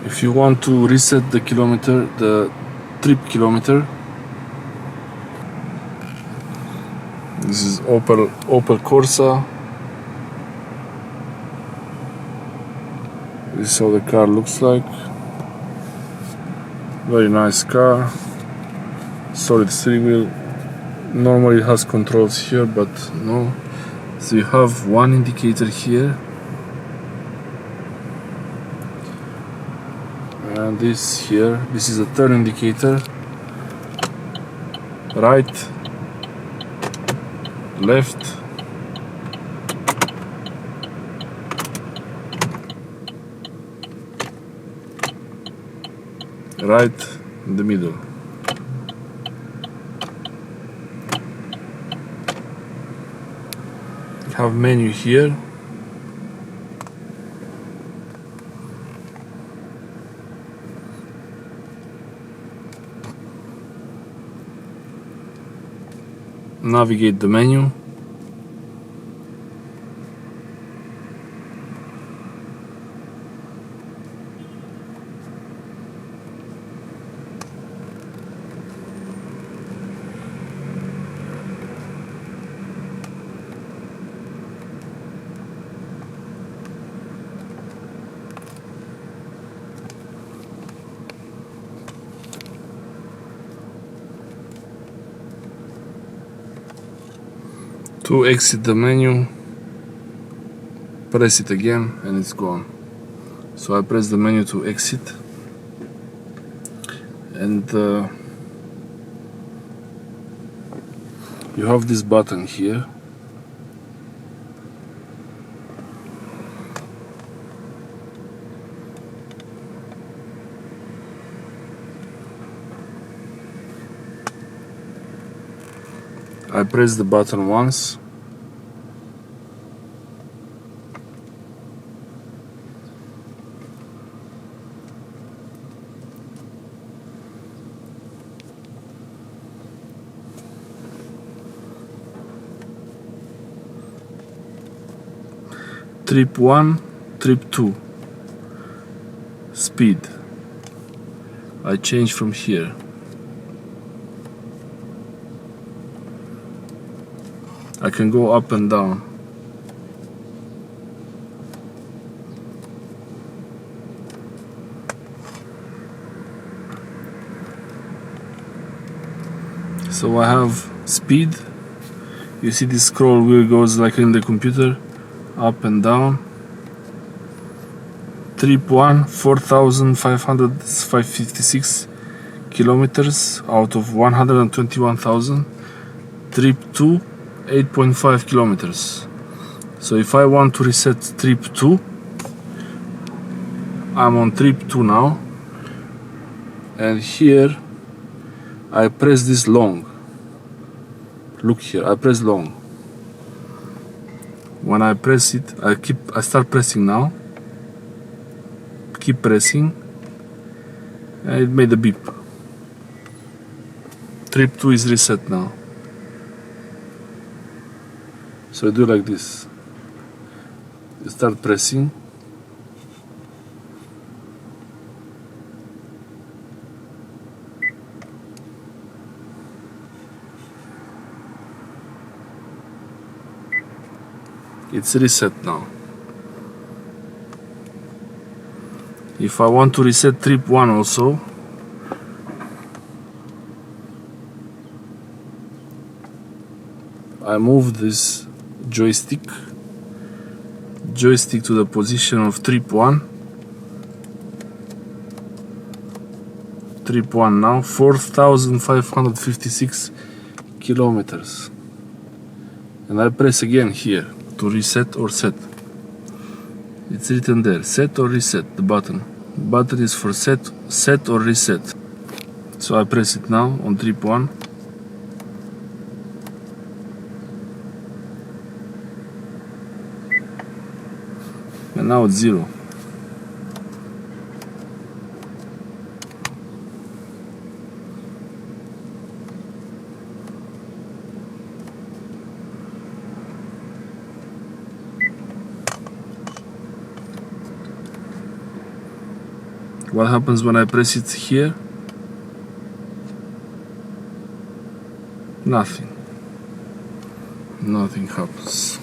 If you want to reset the kilometer, the trip kilometer, this is Opel Corsa. This is how the car looks like. Very nice car. Solid steering wheel. Normally it has controls here, but no. So you have one indicator here, and this here. This is a turn indicator. Right, left, right, in the middle. You have menu here. Navigate the menu. To exit the menu, press it again and it's gone. So I press the menu to exit, and you have this button here. I press the button once. Trip 1, trip 2. Speed. I change from here. I can go up and down. So I have speed. You see this scroll wheel goes like in the computer, up and down. Trip 1, 4,556 kilometers out of 121,000. Trip 2, 8.5 kilometers. So if I want to reset trip 2, I'm on trip 2 now, and here I press this long. Look here, I press long. When I press it, I start pressing now. Keep pressing, and it made a beep. Trip 2 is reset now. So I do like this. You start pressing. It's reset now. If I want to reset trip 1 also, I move this joystick to the position of trip 1. Trip 1 now, 4,556 kilometers. And I press again here to reset or set. It's written there, set or reset, the button. The button is for set or reset. So I press it now on trip 1. And now it's 0. What happens when I press it here? Nothing happens.